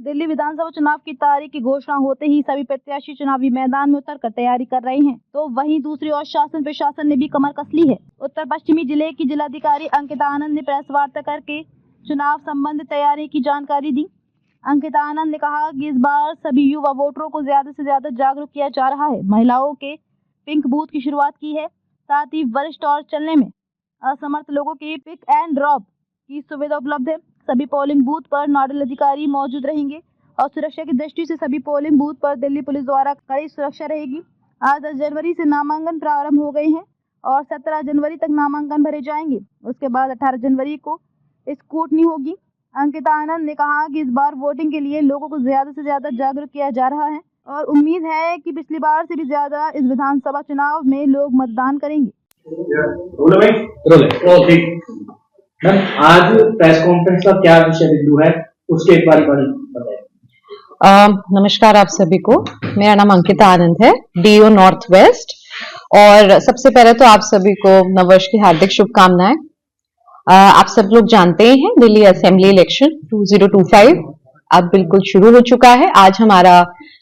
दिल्ली विधानसभा चुनाव की तारीख की घोषणा होते ही सभी प्रत्याशी चुनावी मैदान में उतरकर तैयारी कर रहे हैं, तो वहीं दूसरी ओर शासन प्रशासन ने भी कमर कस ली है। उत्तर पश्चिमी जिले की जिलाधिकारी अंकिता आनंद ने प्रेस वार्ता करके चुनाव संबंधित तैयारी की जानकारी दी। अंकिता आनंद ने कहा कि इस बार सभी युवा वोटरों को ज्यादा से ज्यादा जागरूक किया जा रहा है। महिलाओं के पिंक बूथ की शुरुआत की है, साथ ही वरिष्ठ और चलने में असमर्थ लोगों के पिक एंड ड्रॉप की सुविधा उपलब्ध है। सभी पोलिंग बूथ पर नोडल अधिकारी मौजूद रहेंगे और सुरक्षा की दृष्टि से सभी पोलिंग बूथ पर दिल्ली पुलिस द्वारा कड़ी सुरक्षा रहेगी। आज 10 जनवरी से नामांकन प्रारंभ हो गए हैं और 17 जनवरी तक नामांकन भरे जाएंगे। उसके बाद 18 जनवरी को स्क्रूटनी होगी। अंकिता आनंद ने कहा कि इस बार वोटिंग के लिए लोगों को ज्यादा से ज्यादा जागरूक किया जा रहा है और उम्मीद है कि पिछली बार से भी ज्यादा इस विधानसभा चुनाव में लोग मतदान करेंगे। मैम, आज प्रेस कॉन्फ्रेंस का क्या विषय बिंदु है, उसके एक बार बताइए। नमस्कार आप सभी को। मेरा नाम अंकिता आनंद है, डीओ नॉर्थ वेस्ट। और सबसे पहले तो आप सभी को नववर्ष की हार्दिक शुभकामनाएं। आप सब लोग जानते ही हैं दिल्ली असेंबली इलेक्शन 2025 अब बिल्कुल शुरू हो चुका है। आज हमारा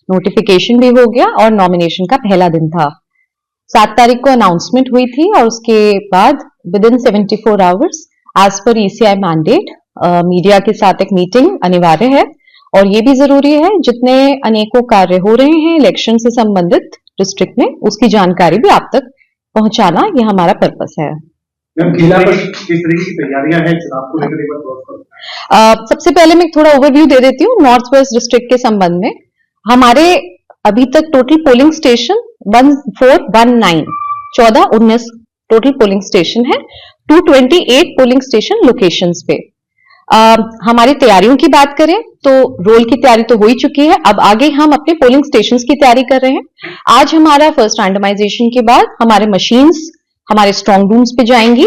नोटिफिकेशन भी हो गया और नॉमिनेशन का पहला दिन था। 7 तारीख को अनाउंसमेंट हुई थी और उसके बाद within 74 hours as per ECI mandate media के साथ एक मीटिंग अनिवार्य है और ये भी जरूरी है जितने अनेकों कार्य हो रहे हैं इलेक्शन से संबंधित डिस्ट्रिक्ट में उसकी जानकारी भी आप तक पहुंचाना ये हमारा पर्पस है। जिला पर किस तरीके की तैयारियां हैं चुनाव को लेकर? सबसे पहले मैं थोड़ा ओवरव्यू दे देती हूँ नॉर्थ वेस्ट डिस्ट्रिक्ट के संबंध में। हमारे अभी तक total polling station 1419 total polling station है, 228 पोलिंग स्टेशन लोकेशंस पे। हमारी तैयारियों की बात करें तो रोल की तैयारी तो हो ही चुकी है, अब आगे हम अपने पोलिंग स्टेशंस की तैयारी कर रहे हैं। आज हमारा फर्स्ट रैंडमाइजेशन के बाद हमारे मशीन्स हमारे स्ट्रॉन्ग रूम्स पे जाएंगी।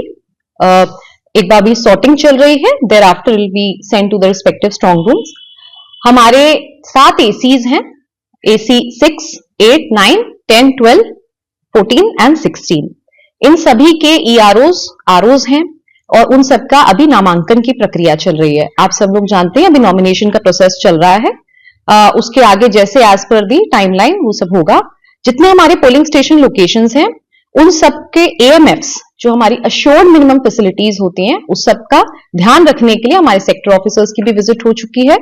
एक बार भी सॉर्टिंग चल रही है, thereafter will be send to the respective strong rooms. हमारे 7 ACs हैं, AC 6, 8, 9, 10, 12, 14 एंड 16। इन सभी के ROs हैं और उन सबका अभी नामांकन की प्रक्रिया चल रही है। आप सब लोग जानते हैं अभी नॉमिनेशन का प्रोसेस चल रहा है। उसके आगे जैसे एज पर दी टाइमलाइन वो सब होगा। जितने हमारे पोलिंग स्टेशन लोकेशंस हैं उन सबके AMFs जो हमारी अश्योर्ड मिनिमम फैसिलिटीज होती हैं उस सबका ध्यान रखने के लिए हमारे सेक्टर ऑफिसर्स की भी विजिट हो चुकी है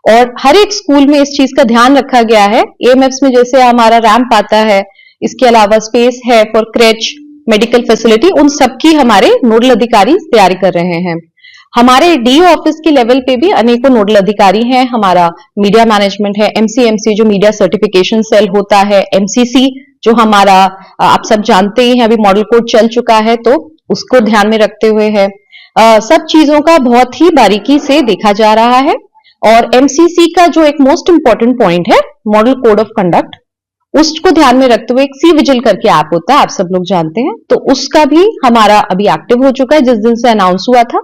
और हर एक स्कूल में इस चीज का ध्यान रखा गया है। AMFs में जैसे हमारा रैंप आता है, इसके अलावा स्पेस है फॉर क्रेच, मेडिकल फैसिलिटी, उन सबकी हमारे नोडल अधिकारी तैयारी कर रहे हैं। हमारे DO ऑफिस के लेवल पे भी अनेकों नोडल अधिकारी हैं। हमारा मीडिया मैनेजमेंट है, MCMC जो मीडिया सर्टिफिकेशन सेल होता है, MCC जो हमारा आप सब जानते ही हैं अभी मॉडल कोड चल चुका है तो उसको ध्यान में रखते हुए है। सब चीजों का बहुत ही बारीकी से देखा जा रहा है और MCC का जो एक मोस्ट इंपॉर्टेंट पॉइंट है मॉडल कोड ऑफ कंडक्ट, उसको ध्यान में रखते हुए एक सी विजिल करके ऐप होता है, आप सब लोग जानते हैं, तो उसका भी हमारा अभी एक्टिव हो चुका है जिस दिन से अनाउंस हुआ था।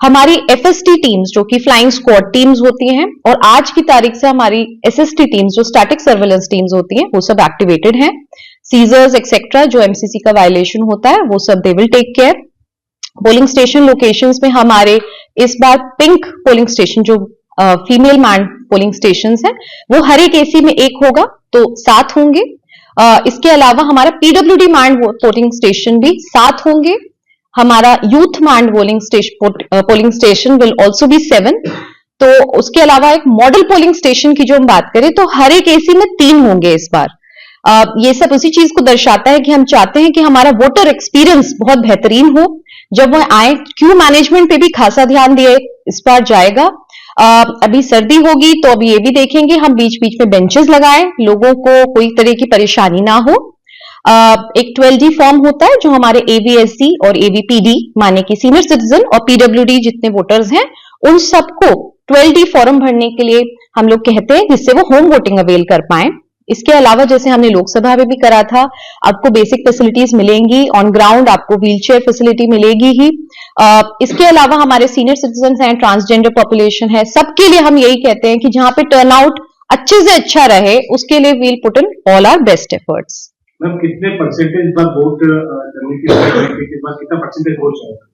हमारी FST टीम्स जो कि फ्लाइंग स्क्वाड टीम्स होती हैं और आज की तारीख से हमारी SST टीम्स जो स्टैटिक सर्वेलेंस टीम्स होती हैं वो सब एक्टिवेटेड हैं। सीजर्स एक्सेट्रा जो MCC का वायलेशन होता है वो सब they will take care. Polling station locations में हमारे इस बार पिंक पोलिंग स्टेशन जो फीमेल मैन पोलिंग स्टेशन है वो हर एक AC में एक होगा तो 7 होंगे। इसके अलावा हमारा PWD मैंड पोलिंग स्टेशन भी 7 होंगे। हमारा youth manned polling station will also be 7। तो उसके अलावा एक मॉडल पोलिंग स्टेशन की जो हम बात करें तो हर एक AC में 3 होंगे इस बार। ये सब उसी चीज को दर्शाता है कि हम चाहते हैं कि हमारा वोटर एक्सपीरियंस बहुत बेहतरीन हो। जब वह आए क्यू मैनेजमेंट पे भी खासा ध्यान दिए इस बार जाएगा। अभी सर्दी होगी तो अभी ये भी देखेंगे हम बीच बीच में बेंचेस लगाएं, लोगों को कोई तरह की परेशानी ना हो। एक 12D फॉर्म होता है जो हमारे AVSC और AVPD माने कि सीनियर सिटीजन और PWD जितने वोटर्स हैं उन सबको 12D फॉर्म भरने के लिए हम लोग कहते हैं जिससे वो होम वोटिंग अवेल कर पाए। इसके अलावा जैसे हमने लोकसभा में भी करा था, आपको बेसिक फैसिलिटीज मिलेंगी, ऑन ग्राउंड आपको व्हीलचेयर फैसिलिटी मिलेगी ही। इसके अलावा हमारे सीनियर सिटीजन हैं, ट्रांसजेंडर पॉपुलेशन है, सबके लिए हम यही कहते हैं कि जहां पे टर्नआउट अच्छे से अच्छा रहे उसके लिए we'll put in all our best efforts. Ma'am कितने परसेंटेज पर वोट करने की बाद कितना परसेंटेज वोट जाएगा?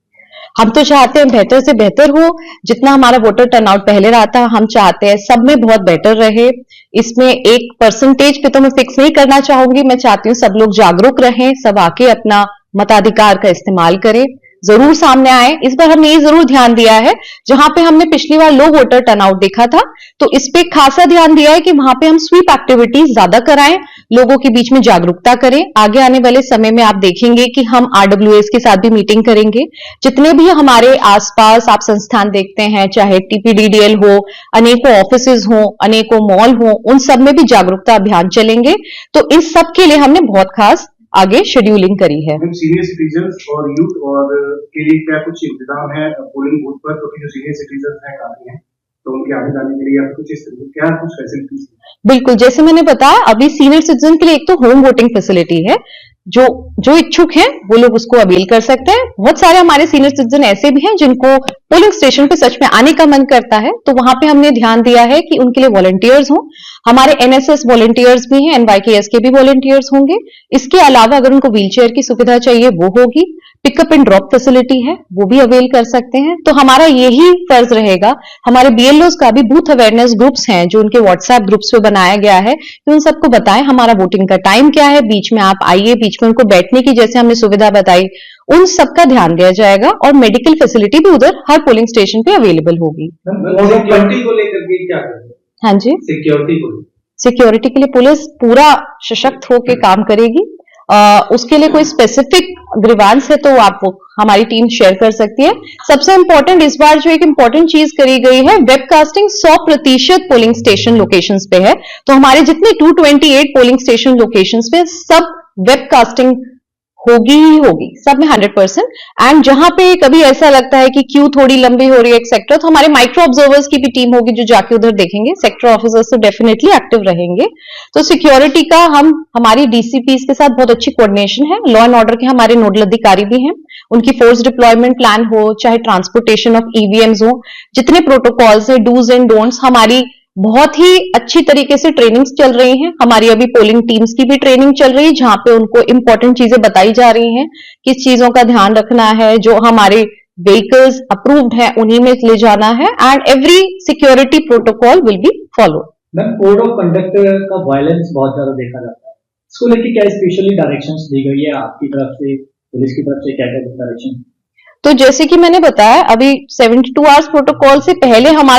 हम तो चाहते हैं बेहतर से बेहतर हो, जितना हमारा वोटर टर्नआउट पहले रहा था हम चाहते हैं सब में बहुत बेटर रहे। इसमें एक परसेंटेज पे तो मैं फिक्स नहीं करना चाहूंगी, मैं चाहती हूँ सब लोग जागरूक रहें, सब आके अपना मताधिकार का इस्तेमाल करें, जरूर सामने आए। इस बार हमने ये जरूर ध्यान दिया है, जहां पे हमने पिछली बार लो वोटर टर्नआउट देखा था तो इस पे खासा ध्यान दिया है कि वहां पे हम स्वीप एक्टिविटीज ज्यादा कराएं, लोगों के बीच में जागरूकता करें। आगे आने वाले समय में आप देखेंगे कि हम RWS के साथ भी मीटिंग करेंगे। जितने भी हमारे आसपास आप संस्थान देखते हैं, चाहे TPDDL हो, अनेकों ऑफिसेज हो, अनेकों मॉल हो, उन सब में भी जागरूकता अभियान चलेंगे। तो इस सब के लिए हमने बहुत खास आगे शेड्यूलिंग करी है। सीनियर सिटीजन और यूथ और के लिए क्या कुछ इंतजाम है पोलिंग बूथ पर, क्योंकि जो सीनियर सिटीजन है काफी हैं तो उनके आने जाने के लिए या कुछ इस तरह क्या कुछ फैसिलिटीज? बिल्कुल, जैसे मैंने बताया अभी सीनियर सिटीजन के लिए एक तो होम वोटिंग फैसिलिटी है, जो इच्छुक हैं वो लोग उसको अवेल कर सकते हैं। बहुत सारे हमारे सीनियर सिटीजन ऐसे भी हैं जिनको पोलिंग स्टेशन पे सच में आने का मन करता है, तो वहां पे हमने ध्यान दिया है कि उनके लिए वॉलंटियर्स हों। हमारे NSS वॉलंटियर्स भी हैं, NYKS के भी वॉलंटियर्स होंगे। इसके अलावा अगर उनको व्हीलचेयर की सुविधा चाहिए वो होगी, पिकअप एंड ड्रॉप फैसिलिटी है वो भी अवेल कर सकते हैं। तो हमारा यही फर्ज रहेगा, हमारे BLOs का भी बूथ अवेयरनेस ग्रुप्स हैं जो उनके WhatsApp ग्रुप्स पे बनाया गया है कि उन सबको बताएं हमारा वोटिंग का टाइम क्या है, बीच में आप आइए, बीच में उनको बैठने की जैसे हमने सुविधा बताई, उन सबका ध्यान दिया जाएगा। और मेडिकल फैसिलिटी भी उधर हर पोलिंग स्टेशन पे अवेलेबल होगी। सिक्योरिटी को लेकर के क्या करेंगे? हाँ जी, सिक्योरिटी के लिए पुलिस पूरा सशक्त होकर काम करेगी। उसके लिए कोई स्पेसिफिक ग्रीवांस है तो आप हमारी टीम शेयर कर सकती है। सबसे इंपॉर्टेंट इस बार जो एक इंपॉर्टेंट चीज करी गई है, वेबकास्टिंग 100% पोलिंग स्टेशन लोकेशंस पे है। तो हमारे जितने 228 पोलिंग स्टेशन लोकेशंस पे सब वेबकास्टिंग होगी ही होगी, सब में 100%। एंड जहां पे कभी ऐसा लगता है कि क्यू थोड़ी लंबी हो रही है एक सेक्टर, तो हमारे माइक्रो ऑब्जर्वर्स की भी टीम होगी जो जाके उधर देखेंगे। सेक्टर ऑफिसर्स तो डेफिनेटली एक्टिव रहेंगे। तो सिक्योरिटी का हमारी DCPs के साथ बहुत अच्छी कोऑर्डिनेशन है। लॉ एंड ऑर्डर के हमारे नोडल अधिकारी भी हैं, उनकी फोर्स डिप्लॉयमेंट प्लान हो, चाहे ट्रांसपोर्टेशन ऑफ EVMs हो, जितने प्रोटोकॉल्स है, डूज एंड डोंट्स, हमारी बहुत ही अच्छी तरीके से ट्रेनिंग्स चल रही हैं। हमारी अभी पोलिंग टीम्स की भी ट्रेनिंग चल रही है जहां पे उनको इंपॉर्टेंट चीजें बताई जा रही हैं, किस चीजों का ध्यान रखना है, जो हमारे व्हीकल्स अप्रूव्ड है उन्हीं में ले जाना है। And every security protocol will be follow. Ma'am, code of conduct का वायलेंस बहुत ज्यादा देखा जाता है, इसको लेके क्या स्पेशली डायरेक्शंस दी गई है आपकी तरफ से, पुलिस की तरफ से क्या क्या डायरेक्शन? तो जैसे कि मैंने बताया अभी 72 आवर्स प्रोटोकॉल से पहले हमारा